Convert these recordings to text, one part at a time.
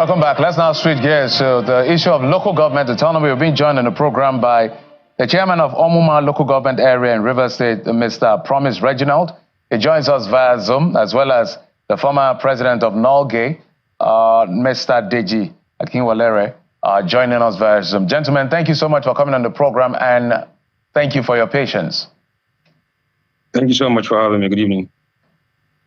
Welcome back. Let's now switch gears to the issue of local government autonomy. We're being joined in the program by the chairman of Omuma Local Government Area in Rivers State, Mr. Promise Reginald. He joins us via Zoom, as well as the former president of NULGE, Mr. Deji Akinwolere, joining us via Zoom. Gentlemen, thank you so much for coming on the program, and thank you for your patience. Thank you so much for having me. Good evening.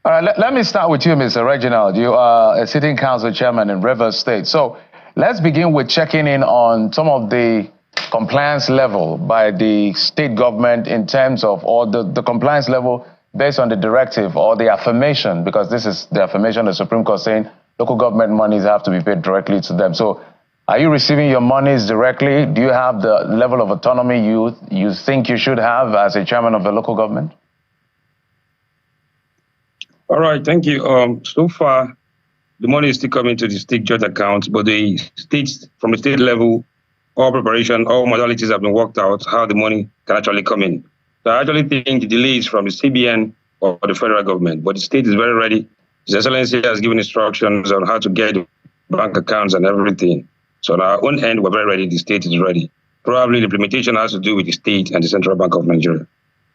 All right, let me start with you, Mr. Reginald. You are a sitting council chairman in Rivers State. So let's begin with checking in on some of the compliance level by the state government in terms of, or the compliance level based on the directive or the affirmation, because this is the affirmation of the Supreme Court saying local government monies have to be paid directly to them. So are you receiving your monies directly? Do you have the level of autonomy you think you should have as a chairman of a local government? All right, thank you. So far, the money is still coming to the state joint accounts, but the states, from the state level, all preparation, all modalities have been worked out, how the money can actually come in. So I actually think the delay is from the CBN or the federal government, but the state is very ready. His Excellency has given instructions on how to get bank accounts and everything. So on our own end, we're very ready. The state is ready. Probably the implementation has to do with the state and the Central Bank of Nigeria.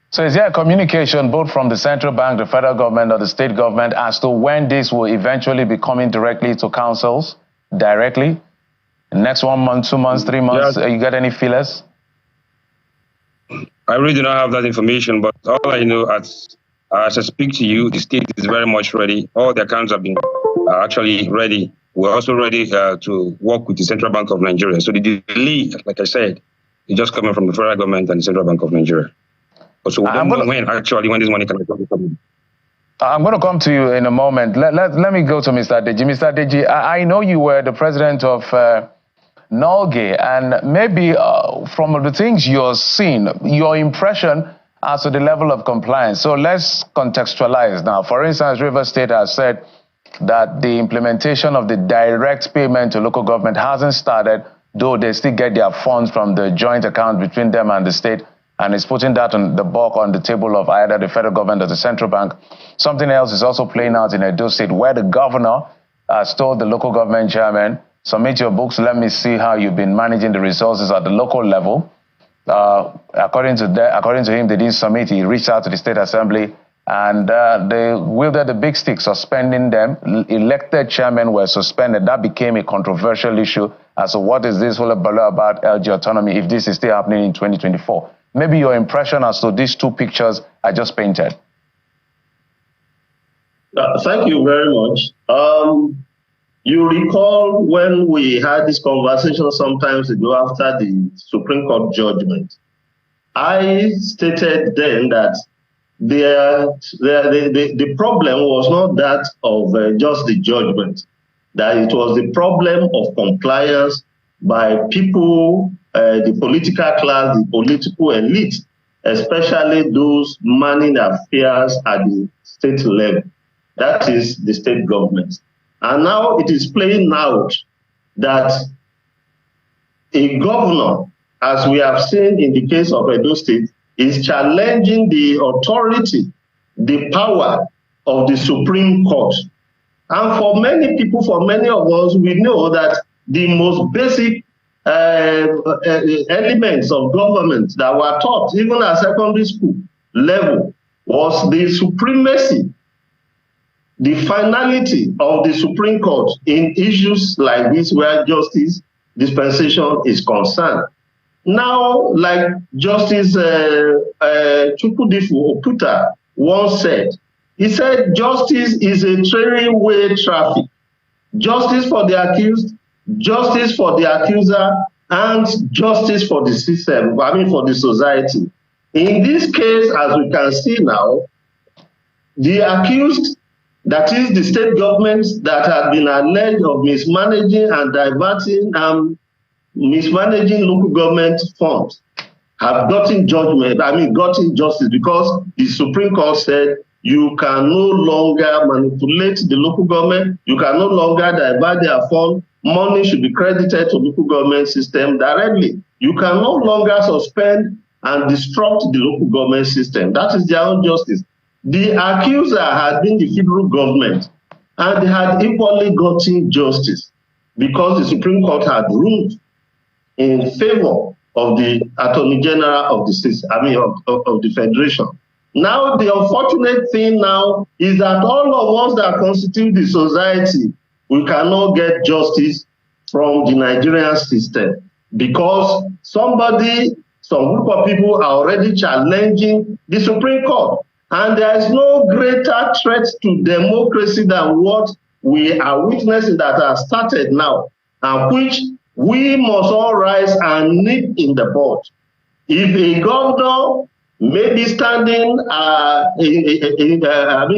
So is there a communication both from the central bank, the federal government, or the state government as to when this will eventually be coming directly to councils, directly? Next 1 month, 2 months, 3 months, you got any feelers? I really do not have that information, but all I know, as I speak to you, the state is very much ready. All the accounts have been actually ready. We're also ready to work with the Central Bank of Nigeria. So the delay, like I said, is just coming from the federal government and the Central Bank of Nigeria. So we don't know when this money can come in. I'm going to come to you in a moment. Let me go to Mr. Deji. Mr. Deji, I know you were the president of NULGE, and maybe from the things you're seeing, your impression as to the level of compliance. So let's contextualize now. For instance, Rivers State has said that the implementation of the direct payment to local government hasn't started, though they still get their funds from the joint account between them and the state, and is putting that on the bulk on the table of either the federal government or the central bank. Something else is also playing out in Edo State, where the governor has told the local government chairman, submit your books, let me see how you've been managing the resources at the local level. According to him, they didn't submit. He reached out to the state assembly, and they wielded the big stick, suspending them. Elected chairmen were suspended. That became a controversial issue as to what is this whole about LG autonomy if this is still happening in 2024. Maybe your impression as to these two pictures I just painted. Thank you very much. You recall when we had this conversation sometimes ago after the Supreme Court judgment, I stated then that the problem was not that of just the judgment, that it was the problem of compliance by people, the political class, the political elite, especially those manning affairs at the state level. That is the state government. And now it is playing out that a governor, as we have seen in the case of Edo State, is challenging the authority, the power of the Supreme Court. And for many people, for many of us, we know that the most basic elements of government that were taught, even at secondary school level, was the supremacy, the finality of the Supreme Court in issues like this where justice dispensation is concerned. Now, like Justice Chukwudifu Oputa once said, he said justice is a three-way traffic. Justice for the accused, justice for the accuser, and justice for the system, I mean for the society. In this case, as we can see now, the accused, that is the state governments that have been alleged of mismanaging and diverting mismanaging local government funds, have gotten judgment, gotten justice, because the Supreme Court said you can no longer manipulate the local government, you can no longer divert their funds, money should be credited to local government system directly. You can no longer suspend and disrupt the local government system. That is their own justice. The accuser had been the federal government, and they had equally gotten justice. because the Supreme Court had ruled in favor of the Attorney General of the state, of the Federation. Now, the unfortunate thing now is that all of us that constitute the society, we cannot get justice from the Nigerian system because some group of people are already challenging the Supreme Court. And there is no greater threat to democracy than what we are witnessing that has started now, and which we must all rise and nip in the bud. If a governor may be standing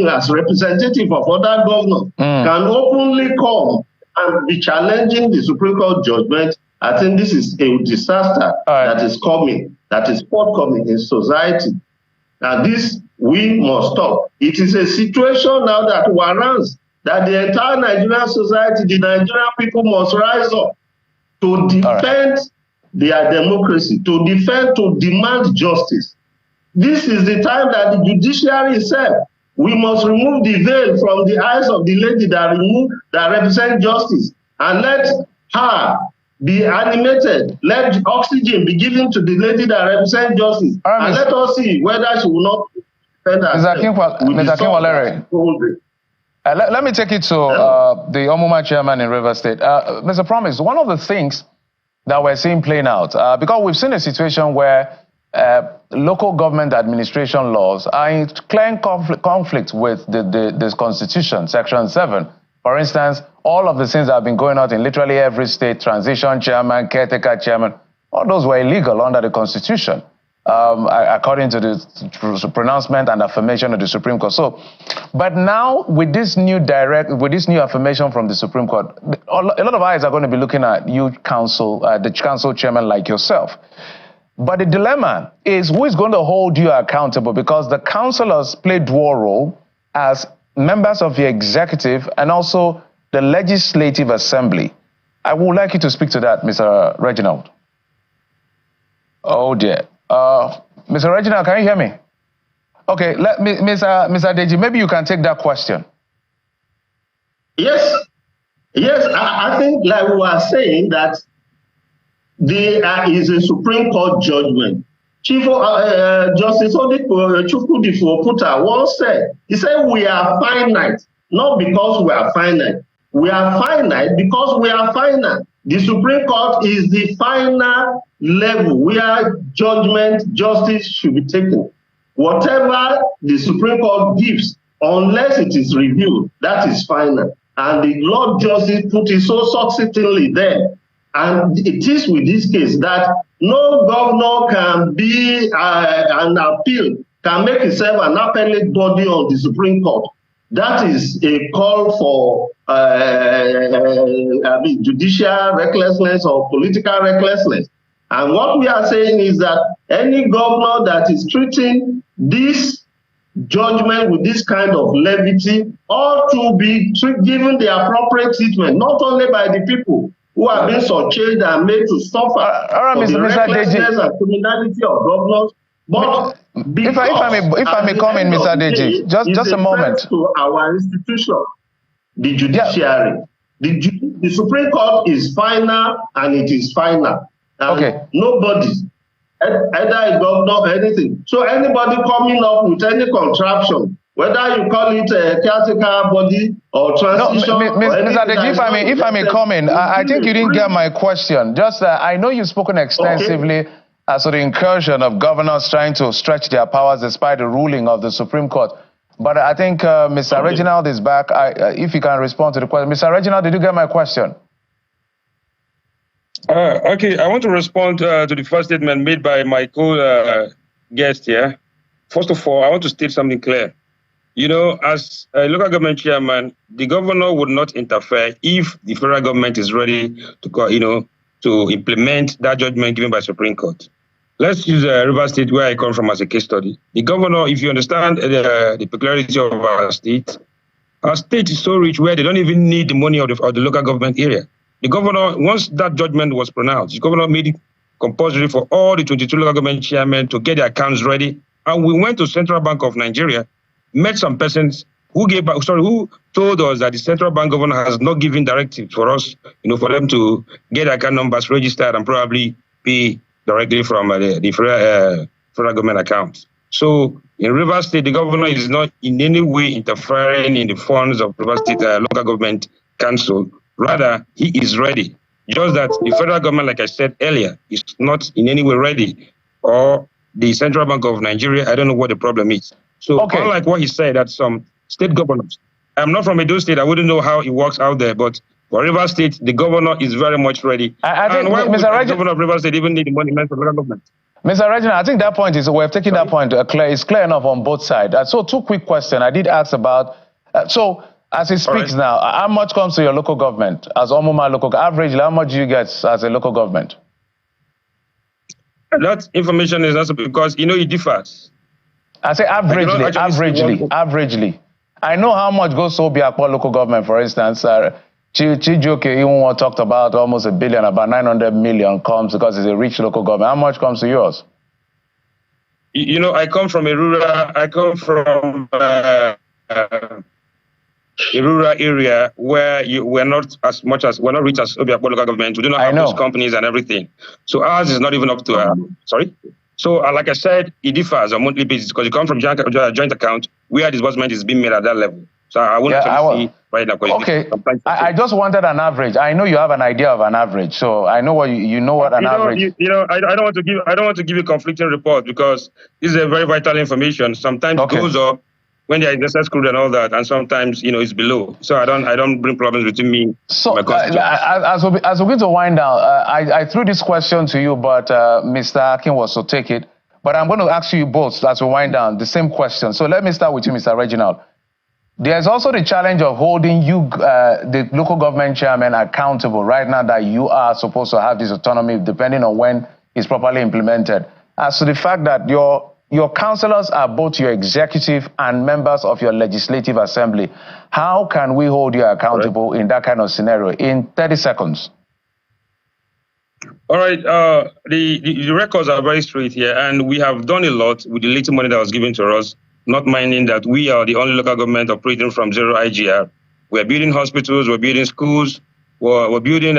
as representative of other governors, can openly come and be challenging the Supreme Court judgment, I think this is a disaster that is coming, that is forthcoming in society. And this we must stop. It is a situation now that warrants that the entire Nigerian society, the Nigerian people must rise up to defend their democracy, to demand justice. This is the time that the judiciary itself, we must remove the veil from the eyes of the lady that represents justice, and let her be animated. Let oxygen be given to the lady that represents justice, and let us see whether she will not defend herself. Let me take it to the Omuma chairman in Rivers State. Mr. Promise, one of the things that we're seeing playing out, because we've seen a situation where local government administration laws are in clear conflict with this constitution, Section 7. For instance, all of the things that have been going on in literally every state, transition chairman, caretaker chairman, all those were illegal under the constitution, according to the pronouncement and affirmation of the Supreme Court. So, but now with this new affirmation from the Supreme Court, a lot of eyes are going to be looking at you, council, the council chairman like yourself. But the dilemma is who is going to hold you accountable, because the councillors play dual role as members of the executive and also the legislative assembly. I would like you to speak to that, Mr. Reginald. Oh dear. Mr. Reginald, can you hear me? Okay, Mr. Deji, maybe you can take that question. Yes, I think like we were saying that there is a Supreme Court judgment. Chief Justice Chukwudifo Puta once said, he said, we are finite, not because we are finite. We are finite because we are finite. The Supreme Court is the final level where justice should be taken. Whatever the Supreme Court gives, unless it is reviewed, that is final. And the Lord Justice put it so succinctly there. And it is with this case that no governor can be an appeal, can make himself an appellate body on the Supreme Court. That is a call for judicial recklessness or political recklessness. And what we are saying is that any governor that is treating this judgment with this kind of levity ought to be given the appropriate treatment, not only by the people who have been surcharged and made to suffer for the recklessness and criminality of governors, but if I may come in, Mr. Deji, just a moment. To our institution, the judiciary. Yeah. The Supreme Court is final, and it is final. And nobody, either a governor or anything. So anybody coming up with any contraption, whether you call it a caretaker body or transition. No, Mr. Deji, if I may come in, I think you didn't get my question. Just I know you've spoken extensively as to the incursion of governors trying to stretch their powers despite the ruling of the Supreme Court. But I think Mr. Reginald is back. If you can respond to the question. Mr. Reginald, did you get my question? Okay, I want to respond to the first statement made by my co-guest here. First of all, I want to state something clear. You know, as a local government chairman, the governor would not interfere if the federal government is ready to, to implement that judgment given by Supreme Court. Let's use Rivers State, where I come from, as a case study. The governor, if you understand the peculiarity of our state is so rich where they don't even need the money of the local government area. The governor, once that judgment was pronounced, the governor made it compulsory for all the 22 local government chairmen to get their accounts ready. And we went to Central Bank of Nigeria, met some persons, who told us that the central bank governor has not given directives for us, for them to get account numbers registered and probably pay directly from the federal government account. So in Rivers State, the governor is not in any way interfering in the funds of Rivers State local government council. Rather, he is ready. Just that the federal government, like I said earlier, is not in any way ready, or the Central Bank of Nigeria, I don't know what the problem is. So unlike what he said, that some state governors, I'm not from Edo State, I wouldn't know how it works out there, but for Rivers State, the governor is very much ready. I think, and why would the governor of Rivers State even need the money meant for local government? Mr. Reginald, I think that point is, we're taking that point it's clear enough on both sides. So two quick questions. I did ask about, so as he speaks now, how much comes to your local government as Omuma local, averagely, how much do you get as a local government? That information is also because, it differs. I say averagely. I know how much goes to Obiakpo local government, for instance. Chijoke even talked about almost $1 billion, about 900 million comes because it's a rich local government. How much comes to yours? I come from a rural area where we're not rich as Obiakpo local government. We do not have those companies and everything. So ours is not even up to sorry. So like I said, it differs on a monthly basis because you come from joint account where disbursement is being made at that level. So I won't see right now. Okay, I just wanted an average. I know you have an idea of an average, so I know what you know what an average. I don't want to give you conflicting report because this is a very vital information. Sometimes it goes up when there is excess crude and all that, and sometimes it's below. So I don't bring problems between me. So as we're going to wind down, I threw this question to you, but Mr. Akin was to take it. But I'm going to ask you both as we wind down the same question. So let me start with you, Mr. Reginald. There's also the challenge of holding you, the local government chairman, accountable right now that you are supposed to have this autonomy depending on when it's properly implemented. As to the fact that your councillors are both your executive and members of your legislative assembly, how can we hold you accountable in that kind of scenario in 30 seconds? All right. The records are very straight here, and we have done a lot with the little money that was given to us. Not minding that we are the only local government operating from zero IGR. We're building hospitals, we're building schools, we're building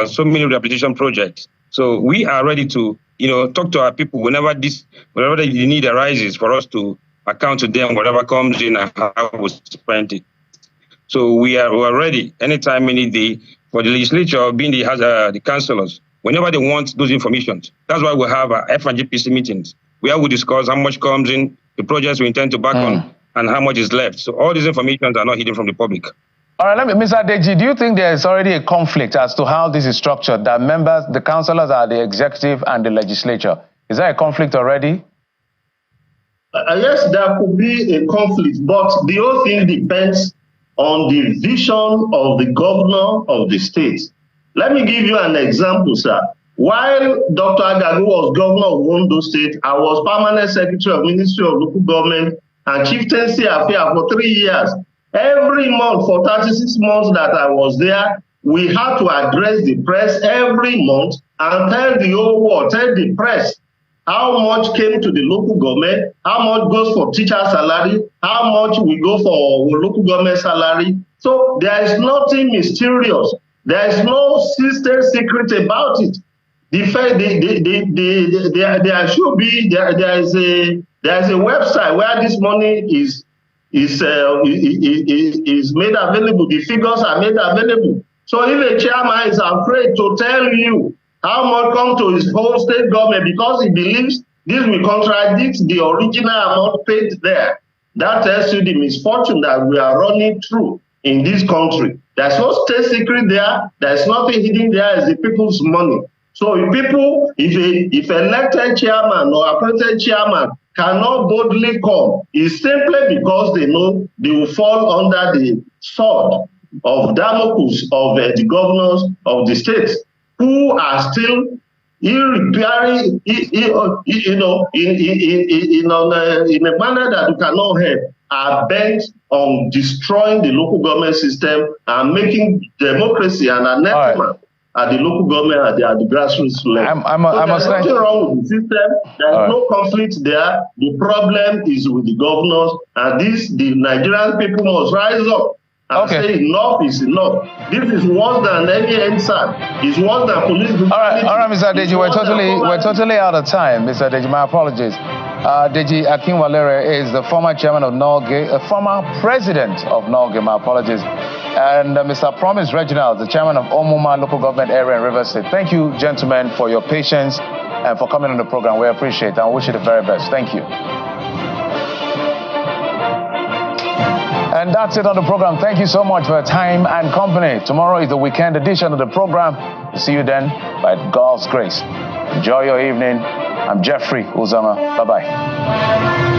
so many rehabilitation projects. So we are ready to, talk to our people whenever the need arises for us to account to them, whatever comes in and how we spend it. So we are ready anytime, any day for the legislature being the councillors, whenever they want those information. That's why we have our FNGPC meetings where we discuss how much comes in, the projects we intend to back on, and how much is left. So all these information are not hidden from the public. All right, Mr. Deji, do you think there is already a conflict as to how this is structured, that the councillors are the executive and the legislature? Is there a conflict already? Yes, there could be a conflict, but the whole thing depends on the vision of the governor of the state. Let me give you an example, sir. While Dr. Agagu was governor of Ondo State, I was permanent secretary of Ministry of Local Government and Chieftaincy Affairs for 3 years. Every month for 36 months that I was there, we had to address the press every month and tell the whole world, tell the press how much came to the local government, how much goes for teacher salary, how much we go for local government salary. So there is nothing mysterious. There is no system secret about it. There should be there is a website where this money is made available. The figures are made available. So if a chairman is afraid to tell you how much comes to his whole state government because he believes this will contradict the original amount paid there, that tells you the misfortune that we are running through in this country. There's no state secret there. There's nothing hidden there. It's the people's money. So if elected chairman or appointed chairman cannot boldly come, it's simply because they know they will fall under the sword of Damocles of the governors of the states who are still in a manner that you cannot help, are bent on destroying the local government system and making democracy an anathema. at the local government, at the grassroots level. There's nothing wrong with the system. There's no conflict there. The problem is with the governors, and the Nigerian people must rise up and say enough is enough. This is worse than any NSAT. It's worse than police brutality. All right, Mr. Deji, we're totally out of time, Mr. Deji. My apologies. Deji Akinwalere is the former chairman of NULGE, a former president of NULGE. My apologies. And Mr. Promise Reginald, the chairman of Omuma local government area in Rivers State. Thank you, gentlemen, for your patience and for coming on the program. We appreciate it and wish you the very best. Thank you. And that's it on the program. Thank you so much for your time and company. Tomorrow is the weekend edition of the program. We'll see you then by God's grace. Enjoy your evening. I'm Jeffrey Uzama. Bye-bye.